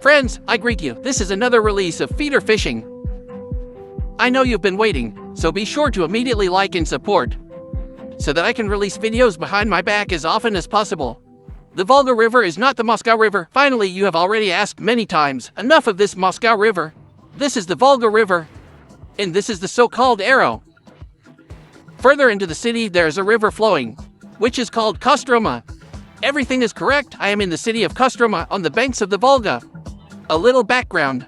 Friends, I greet you. This is another release of Feeder Fishing. I know you've been waiting, so be sure to immediately like and support, so that I can release videos behind my back as often as possible. The Volga River is not the Moscow River. Finally, you have already asked many times. Enough of this Moscow River. This is the Volga River, and this is the so-called Arrow. Further into the city, there is a river flowing, which is called Kostroma. Everything is correct. I am in the city of Kostroma on the banks of the Volga. A little background.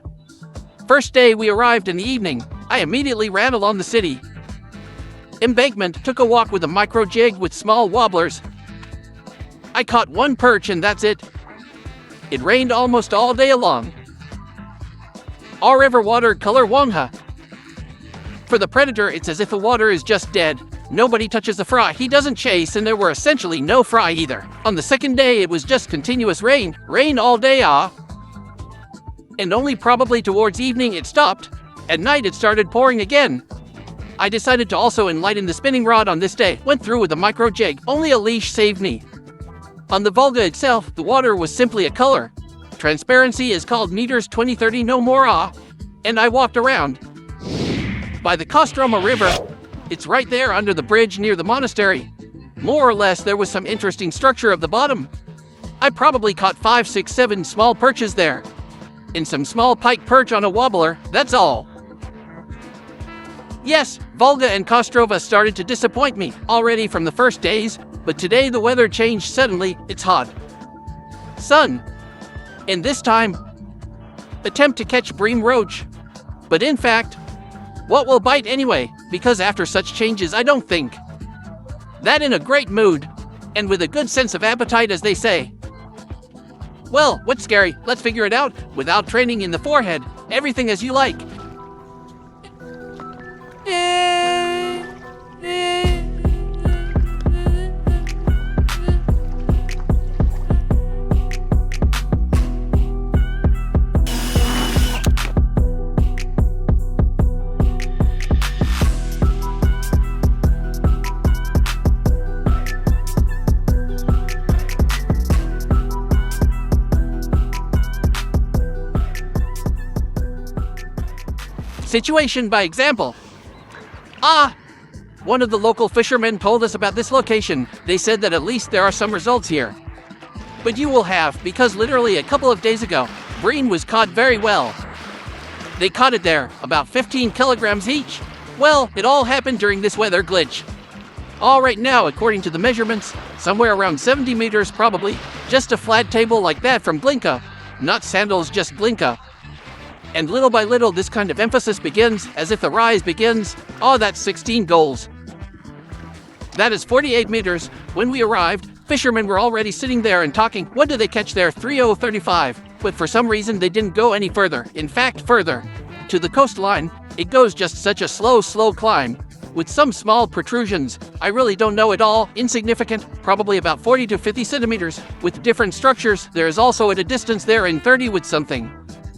First day we arrived in the evening, I immediately ran along the city embankment, took a walk with a micro jig with small wobblers. I caught one perch and that's it. It rained almost all day long. All river water color Wongha. For the predator, it's as if the water is just dead. Nobody touches the fry. He doesn't chase, and there were essentially no fry either. On the second day, it was just continuous rain. Rain all day, and only probably towards evening it stopped. At night it started pouring again. I decided to also enlighten the spinning rod on this day. Went through with a micro jig. Only a leash saved me. On the Volga itself, the water was simply a color. Transparency is called meters 2030 no more, and I walked around by the Kostroma River. It's right there under the bridge near the monastery. More or less, there was some interesting structure of the bottom. I probably caught 5, 6, 7 small perches there, and some small pike perch on a wobbler, that's all. Yes, Volga and Kostrova started to disappoint me already from the first days, but today the weather changed suddenly. It's hot. Sun. And this time, attempt to catch bream roach. But in fact, what will bite anyway? Because after such changes, I don't think that in a great mood, and with a good sense of appetite, as they say. Well, what's scary? Let's figure it out without training in the forehead. Everything as you like. Situation by example. One of the local fishermen told us about this location. They said that at least there are some results here. But you will have, because literally a couple of days ago, bream was caught very well. They caught it there, about 15 kilograms each. Well, it all happened during this weather glitch. All right now, according to the measurements, somewhere around 70 meters probably. Just a flat table like that from Blinka. Not sandals, just Blinka. And little by little, this kind of emphasis begins, as if the rise begins. That's 16 goals. That is 48 meters. When we arrived, fishermen were already sitting there and talking. What did they catch there? 3035. But for some reason, they didn't go any further. In fact, further. To the coastline, it goes just such a slow climb, with some small protrusions. I really don't know at all. Insignificant, probably about 40 to 50 centimeters. With different structures, there is also at a distance there in 30 with something.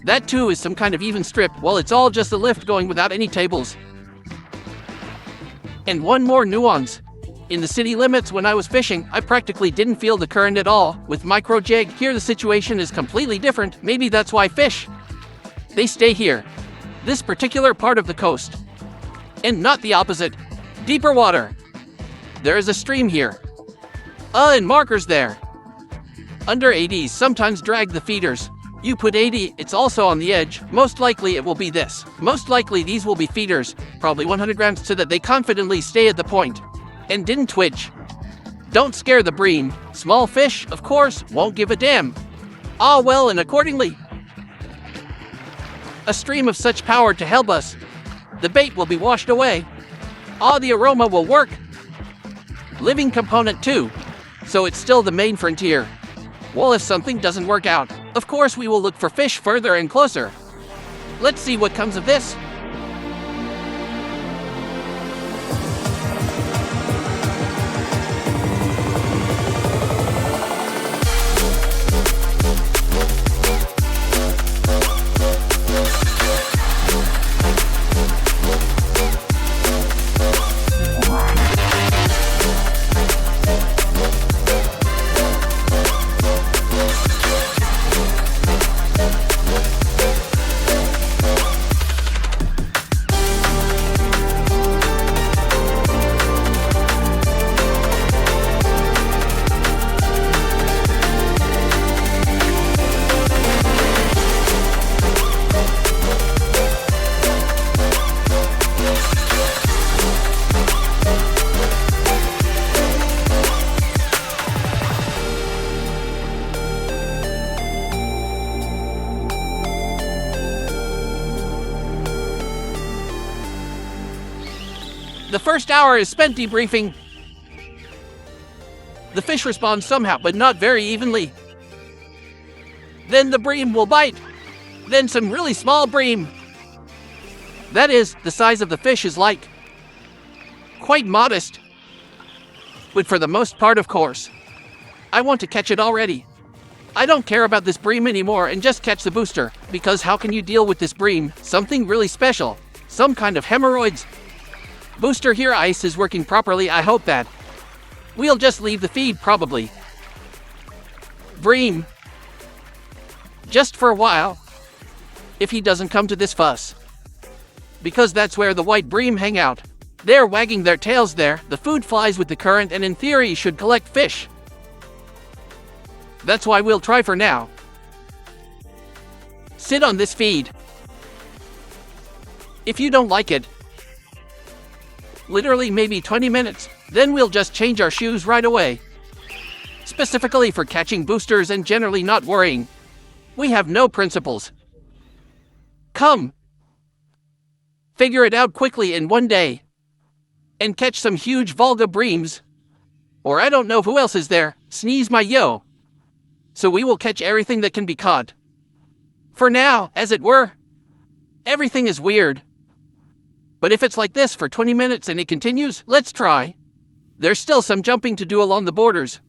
That too is some kind of even strip. Well, it's all just a lift going without any tables. And one more nuance. In the city limits when I was fishing, I practically didn't feel the current at all. With micro jig, here the situation is completely different. Maybe that's why fish, they stay here. This particular part of the coast. And not the opposite. Deeper water. There is a stream here. And markers there. Under 80s sometimes drag the feeders. You put 80, it's also on the edge. Most likely it will be this. Most likely these will be feeders, probably 100 grams, so that they confidently stay at the point and didn't twitch. Don't scare the bream. Small fish, of course, won't give a damn. Well, and accordingly, a stream of such power to help us. The bait will be washed away. The aroma will work. Living component too. So it's still the main frontier. Well, if something doesn't work out, of course we will look for fish further and closer. Let's see what comes of this. The first hour is spent debriefing. The fish responds somehow, but not very evenly. Then the bream will bite. Then some really small bream. That is, the size of the fish is like quite modest. But for the most part, of course, I want to catch it already. I don't care about this bream anymore and just catch the booster, because how can you deal with this bream? Something really special. Some kind of hemorrhoids. Booster here, ice is working properly, I hope that. We'll just leave the feed, probably. Bream. Just for a while. If he doesn't come to this fuss. Because that's where the white bream hang out. They're wagging their tails there, the food flies with the current and in theory should collect fish. That's why we'll try for now. Sit on this feed. If you don't like it, literally maybe 20 minutes, then we'll just change our shoes right away. Specifically for catching boosters and generally not worrying. We have no principles. Come. Figure it out quickly in one day. And catch some huge Volga breams. Or I don't know who else is there, sneeze my yo. So we will catch everything that can be caught. For now, as it were. Everything is weird. But if it's like this for 20 minutes and it continues, let's try. There's still some jumping to do along the borders.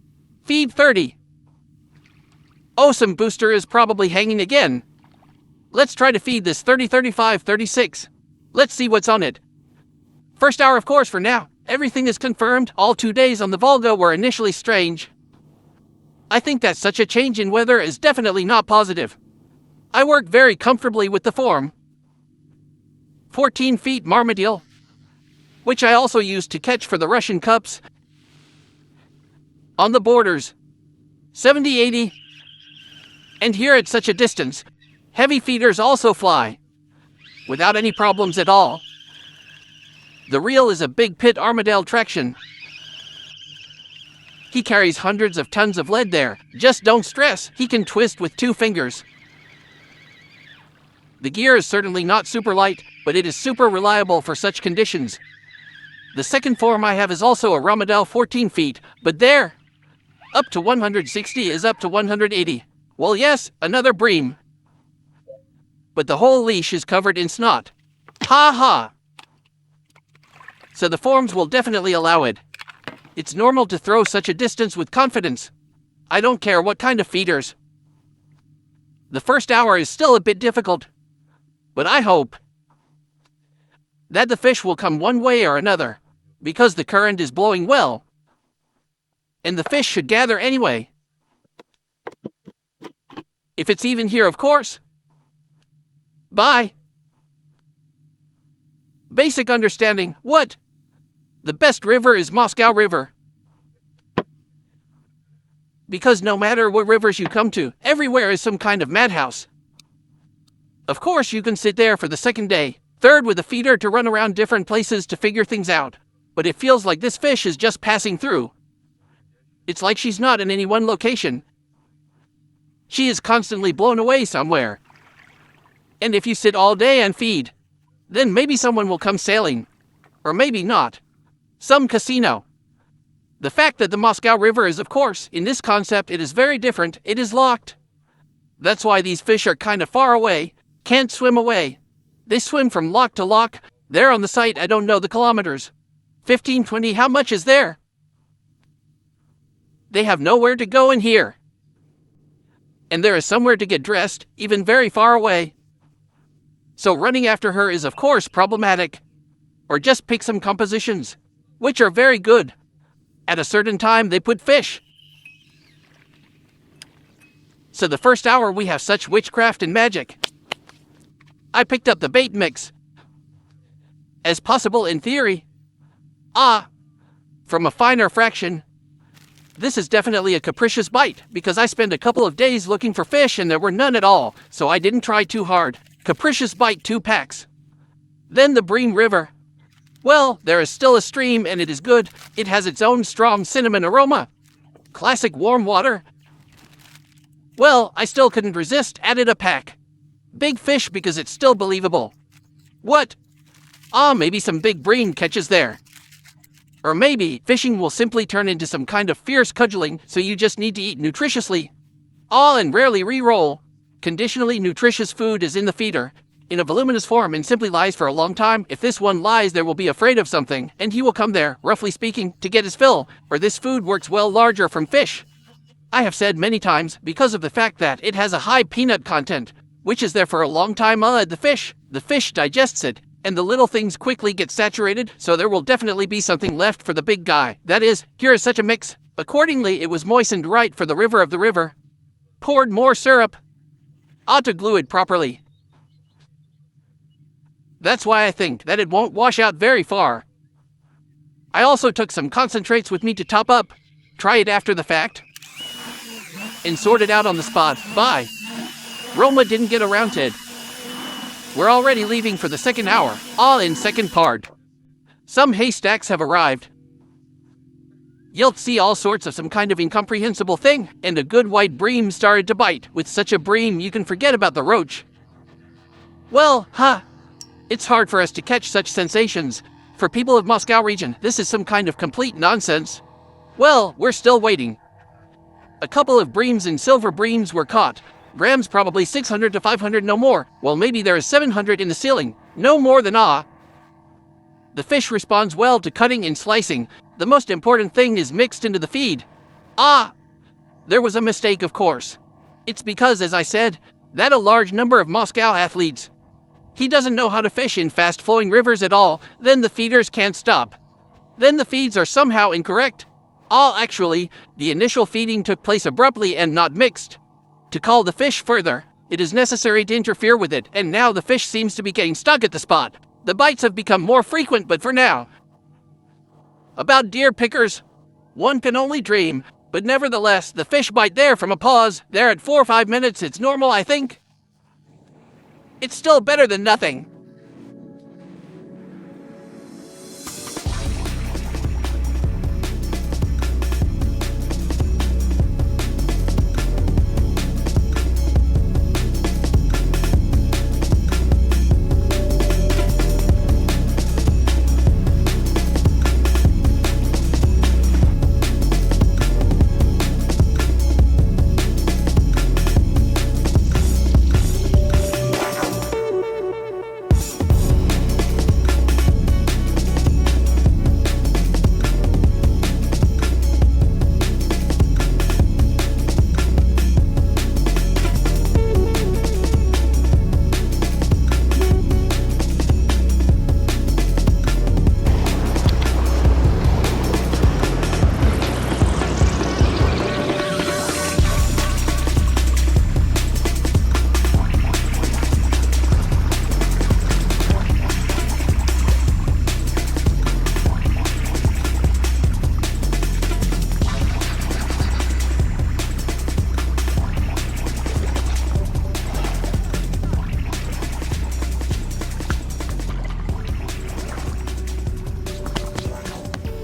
Feed 30. Oh, some booster is probably hanging again. Let's try to feed this 30, 35, 36. Let's see what's on it. First hour, of course, for now. Everything is confirmed. All 2 days on the Volga were initially strange. I think that such a change in weather is definitely not positive. I work very comfortably with the form. 14 feet marmadil, which I also used to catch for the Russian cups. On the borders, 70, 80. And here at such a distance, heavy feeders also fly, without any problems at all. The reel is a big pit armadale traction. He carries hundreds of tons of lead there. Just don't stress, he can twist with 2 fingers. The gear is certainly not super light, but it is super reliable for such conditions. The second form I have is also a Ramadal 14 feet, but there, up to 160 is up to 180. Well, yes, another bream. But the whole leash is covered in snot. Ha ha! So the forms will definitely allow it. It's normal to throw such a distance with confidence. I don't care what kind of feeders. The first hour is still a bit difficult. But I hope that the fish will come one way or another, because the current is blowing well. And the fish should gather anyway. If it's even here, of course. Bye. Basic understanding, what? The best river is Moscow River. Because no matter what rivers you come to, everywhere is some kind of madhouse. Of course, you can sit there for the second day, third with a feeder to run around different places to figure things out. But it feels like this fish is just passing through. It's like she's not in any one location. She is constantly blown away somewhere. And if you sit all day and feed, then maybe someone will come sailing. Or maybe not. Some casino. The fact that the Moscow River is, of course, in this concept, it is very different. It is locked. That's why these fish are kind of far away, can't swim away. They swim from lock to lock. There on the site, I don't know the kilometers. 15, 20, how much is there? They have nowhere to go in here. And there is somewhere to get dressed, even very far away. So running after her is, of course, problematic. Or just pick some compositions, which are very good. At a certain time, they put fish. So the first hour we have such witchcraft and magic. I picked up the bait mix. As possible in theory. From a finer fraction. This is definitely a capricious bite, because I spent a couple of days looking for fish and there were none at all, so I didn't try too hard. Capricious bite 2 packs. Then the Bream River. Well, there is still a stream and it is good. It has its own strong cinnamon aroma. Classic warm water. Well, I still couldn't resist, added a pack. Big fish because it's still believable. What? Maybe some big bream catches there. Or maybe fishing will simply turn into some kind of fierce cudgeling, so you just need to eat nutritiously. All and rarely re-roll. Conditionally nutritious food is in the feeder, in a voluminous form and simply lies for a long time. If this one lies, there will be afraid of something, and he will come there, roughly speaking, to get his fill, or this food works well larger from fish. I have said many times, because of the fact that it has a high peanut content, which is there for a long time, the fish digests it, and the little things quickly get saturated, so there will definitely be something left for the big guy. That is, here is such a mix. Accordingly, it was moistened right for the river of the river. Poured more syrup. Ought to glue it properly. That's why I think that it won't wash out very far. I also took some concentrates with me to top up. Try it after the fact. And sort it out on the spot. Bye. Roma didn't get around to it. We're already leaving for the second hour, all in second part. Some haystacks have arrived. You'll see all sorts of some kind of incomprehensible thing, and a good white bream started to bite. With such a bream, you can forget about the roach. Well, it's hard for us to catch such sensations. For people of Moscow region, this is some kind of complete nonsense. Well, we're still waiting. A couple of breams and silver breams were caught. Grams probably 600 to 500, no more. Well, maybe there is 700 in the ceiling. No more than The fish responds well to cutting and slicing. The most important thing is mixed into the feed. There was a mistake, of course. It's because, as I said, that a large number of Moscow athletes. He doesn't know how to fish in fast-flowing rivers at all. Then the feeders can't stop. Then the feeds are somehow incorrect. Actually, the initial feeding took place abruptly and not mixed. To call the fish further, it is necessary to interfere with it, and now the fish seems to be getting stuck at the spot. The bites have become more frequent, but for now. About deer pickers, one can only dream, but nevertheless, the fish bite there from a pause, there at 4 or 5 minutes, it's normal, I think. It's still better than nothing.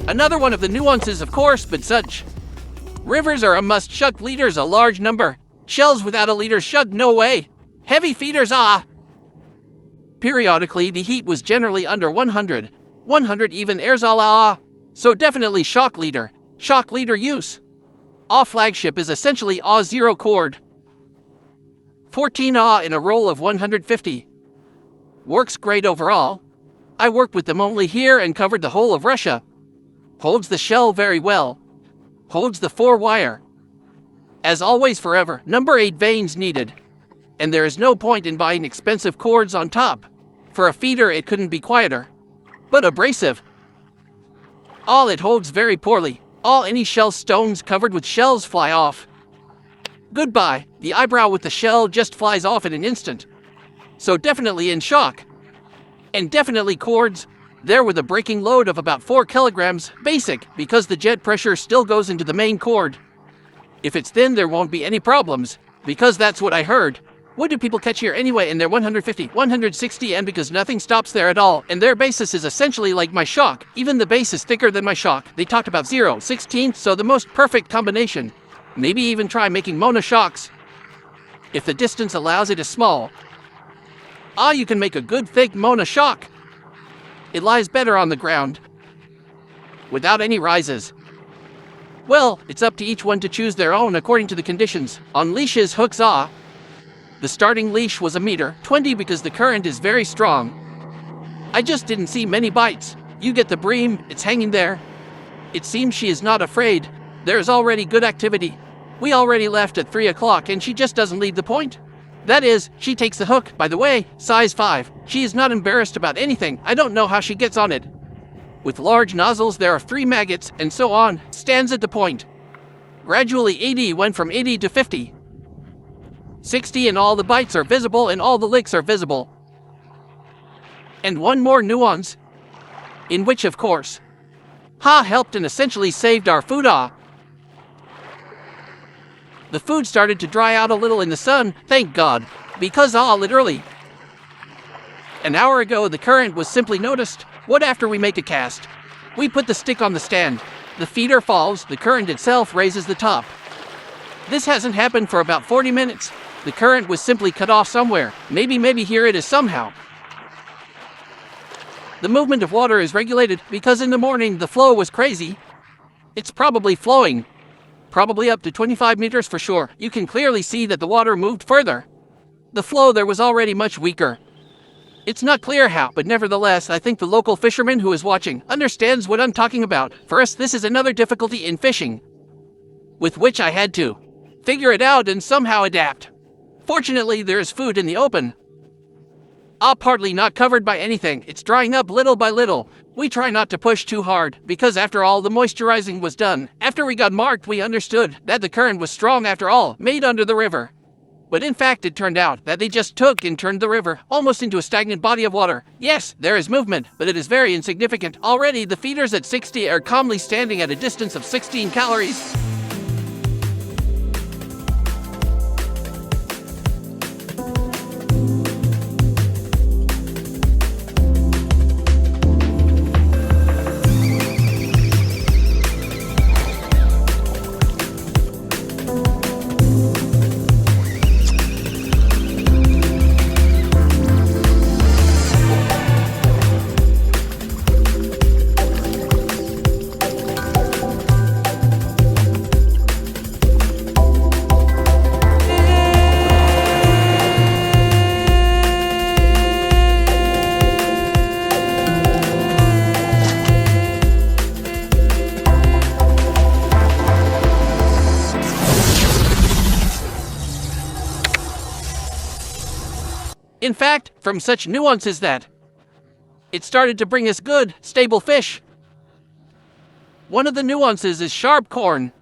Another one of the nuances, of course, but such. Rivers are a must shuck, leaders a large number. Shells without a leader shuck, no way. Heavy feeders, Periodically, the heat was generally under 100. 100 even Erzala, so definitely shock leader use. Flagship is essentially 0 chord. 14 in a roll of 150. Works great overall. I worked with them only here and covered the whole of Russia. Holds the shell very well. Holds the 4-wire. As always, forever, number 8 vanes needed. And there is no point in buying expensive cords on top. For a feeder it couldn't be quieter. But abrasive. It holds very poorly. Any shell stones covered with shells fly off. Goodbye, the eyebrow with the shell just flies off in an instant. So definitely in shock. And definitely cords. There with a breaking load of about 4 kilograms, basic, because the jet pressure still goes into the main cord. If it's thin, there won't be any problems, because that's what I heard. What do people catch here anyway in their 150, 160, and because nothing stops there at all, and their basis is essentially like my shock. Even the base is thicker than my shock. They talked about 0.16, so the most perfect combination. Maybe even try making Mona shocks. If the distance allows, it is small. You can make a good thick Mona shock. It lies better on the ground. without any rises. Well, it's up to each one to choose their own according to the conditions. On leashes, hooks ah. The starting leash was 1.20 m because the current is very strong. I just didn't see many bites. You get the Bream, it's hanging there. It seems she is not afraid. There is already good activity. We already left at 3 o'clock and she just doesn't leave the point. That is, she takes the hook, by the way, size 5. She is not embarrassed about anything. I don't know how she gets on it. With large nozzles there are 3 maggots, and so on, stands at the point. Gradually 80 went from 80 to 50. 60 and all the bites are visible and all the licks are visible. And one more nuance, in which of course, Ha helped and essentially saved our food Ah. The food started to dry out a little in the sun, thank God, because literally. An hour ago the current was simply noticed. What after we make a cast? We put the stick on the stand. The feeder falls, the current itself raises the top. This hasn't happened for about 40 minutes. The current was simply cut off somewhere. Maybe here it is somehow. The movement of water is regulated because in the morning the flow was crazy. It's probably flowing. Probably up to 25 meters for sure. You can clearly see that the water moved further. The flow there was already much weaker. It's not clear how, but nevertheless, I think the local fisherman who is watching understands what I'm talking about. For us, this is another difficulty in fishing, with which I had to figure it out and somehow adapt. Fortunately, there is food in the open. Partly not covered by anything. It's drying up little by little. We try not to push too hard, because after all, the moisturizing was done. After we got marked, we understood that the current was strong after all, made under the river. But in fact, it turned out that they just took and turned the river almost into a stagnant body of water. Yes, there is movement, but it is very insignificant. Already, the feeders at 60 are calmly standing at a distance of 16 calories. In fact, from such nuances that it started to bring us good, stable fish. One of the nuances is sharp corn.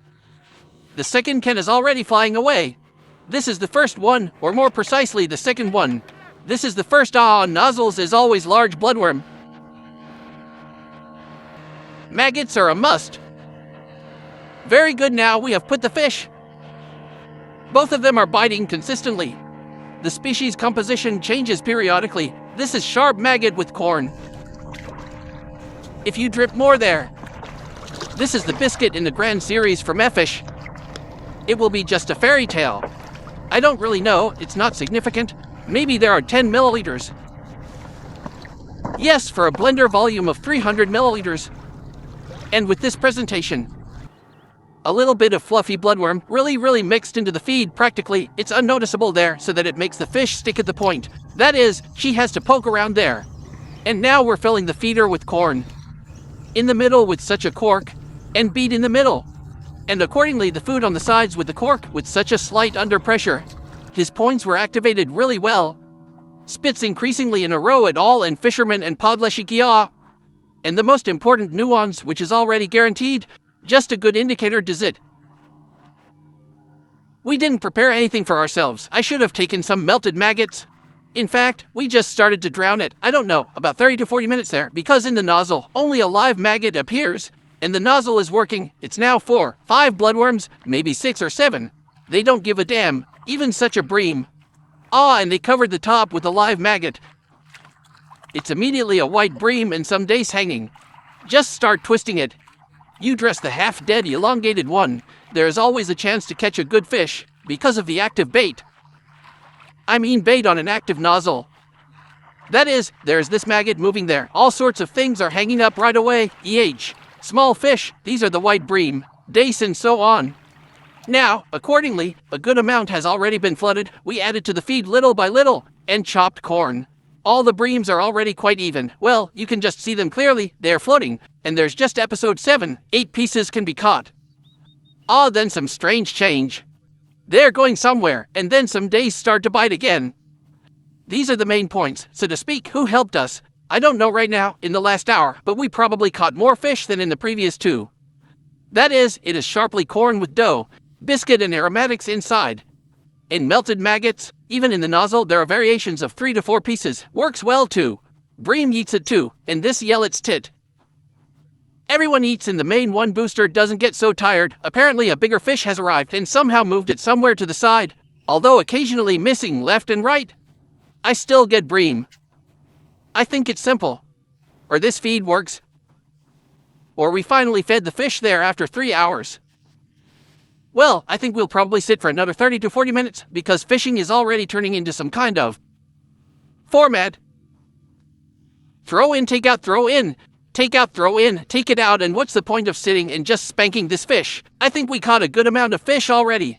The second can is already flying away. This is the first one, or more precisely, the second one. This is the first on nozzles is always large bloodworm. Maggots are a must. Very good, now we have put the fish. Both of them are biting consistently. The species composition changes periodically. This is sharp maggot with corn. If you drip more there. This is the biscuit in the grand series from Fish. It will be just a fairy tale. I don't really know, it's not significant. Maybe there are 10 milliliters. Yes, for a blender volume of 300 milliliters. And with this presentation, a little bit of fluffy bloodworm, really mixed into the feed practically. It's unnoticeable there so that it makes the fish stick at the point. That is, she has to poke around there. And now we're filling the feeder with corn. In the middle with such a cork, and bead in the middle. And accordingly the food on the sides with the cork with such a slight under pressure. His points were activated really well. Spits increasingly in a row at all and fishermen and podleshikia. And the most important nuance, which is already guaranteed, just a good indicator does it. We didn't prepare anything for ourselves. I should have taken some melted maggots. In fact, we just started to drown it, I don't know, about 30 to 40 minutes there, because in the nozzle, only a live maggot appears, and the nozzle is working. It's now 4, 5 bloodworms, maybe 6 or 7. They don't give a damn, even such a Bream. And they covered the top with a live maggot. It's immediately a white Bream and some dace hanging. Just start twisting it. You dress the half-dead elongated one. There is always a chance to catch a good fish, because of the active bait. I mean bait on an active nozzle. That is, there's this maggot moving there. All sorts of things are hanging up right away. small fish, these are the white bream, dace and so on. Now, accordingly, a good amount has already been flooded. We added to the feed little by little, and chopped corn. All the breams are already quite even. Well, you can just see them clearly, they are floating, and there's just episode 7, 8 pieces can be caught. Ah, then some strange change. They're going somewhere, and then some days start to bite again. These are the main points, so to speak. Who helped us? I don't know right now, in the last hour, but we probably caught more fish than in the previous 2. That is, it is sharply corn with dough, biscuit and aromatics inside. In melted maggots, even in the nozzle there are variations of 3 to 4 pieces, works well too. Bream eats it too, and this yell its tit. Everyone eats and the main one booster doesn't get so tired. Apparently a bigger fish has arrived and somehow moved it somewhere to the side, although occasionally missing left and right. I still get bream. I think it's simple. Or this feed works. Or we finally fed the fish there after 3 hours. Well, I think we'll probably sit for another 30 to 40 minutes because fishing is already turning into some kind of format. Throw in, take out, throw in. Take out, throw in, take it out, and what's the point of sitting and just spanking this fish? I think we caught a good amount of fish already.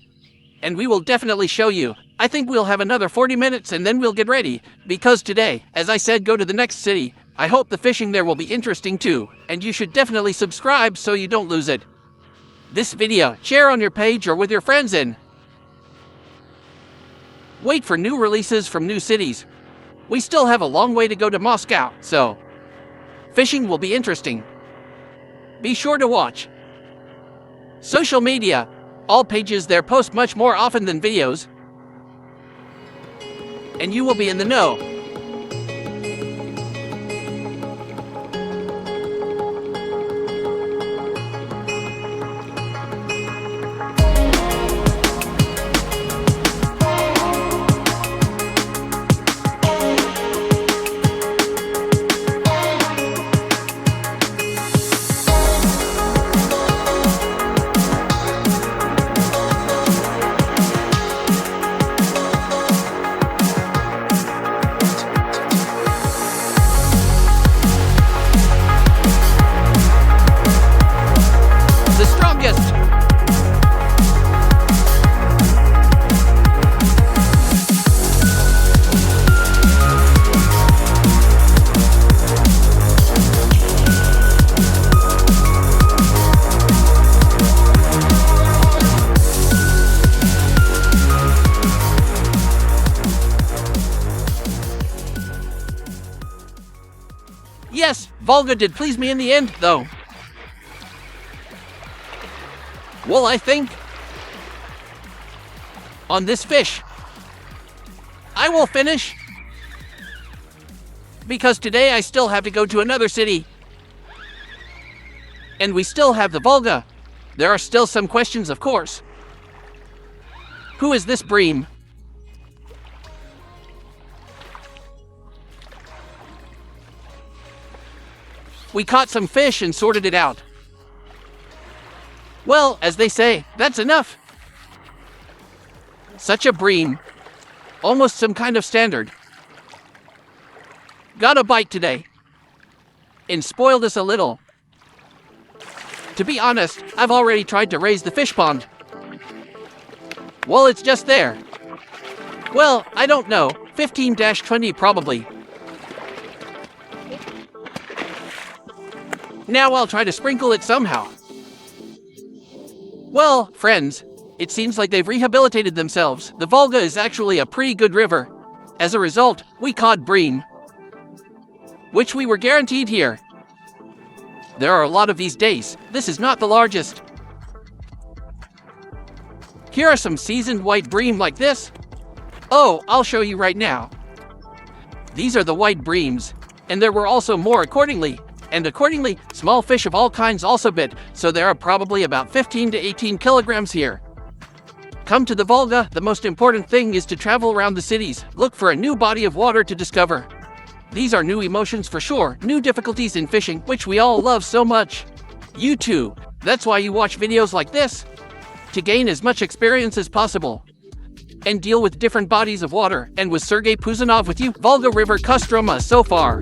And we will definitely show you. I think we'll have another 40 minutes and then we'll get ready. Because today, as I said, go to the next city. I hope the fishing there will be interesting too. And you should definitely subscribe so you don't lose it. This video, share on your page or with your friends and wait for new releases from new cities. We still have a long way to go to Moscow, so fishing will be interesting. Be sure to watch. Social media. All pages there post much more often than videos. And you will be in the know. Yes, Volga did please me in the end, though. Well, I think on this fish, I will finish. Because today I still have to go to another city. And we still have the Volga. There are still some questions, of course. Who is this Bream? We caught some fish and sorted it out. Well, as they say, that's enough. Such a Bream. Almost some kind of standard. Got a bite today. And spoiled us a little. To be honest, I've already tried to raise the fish pond. Well, it's just there. Well, I don't know. 15-20 probably. Now I'll try to sprinkle it somehow. Well, friends, it seems like they've rehabilitated themselves. The Volga is actually a pretty good river. As a result, we caught bream, which we were guaranteed here. There are a lot of these days. This is not the largest. Here are some seasoned white bream like this. Oh, I'll show you right now. These are the white breams, and there were also more accordingly. And accordingly, small fish of all kinds also bit, so there are probably about 15 to 18 kilograms here. Come to the Volga, the most important thing is to travel around the cities, look for a new body of water to discover. These are new emotions for sure, new difficulties in fishing, which we all love so much. You too. That's why you watch videos like this. To gain as much experience as possible. And deal with different bodies of water, and with Sergey Puzanov with you, Volga River Kostroma so far.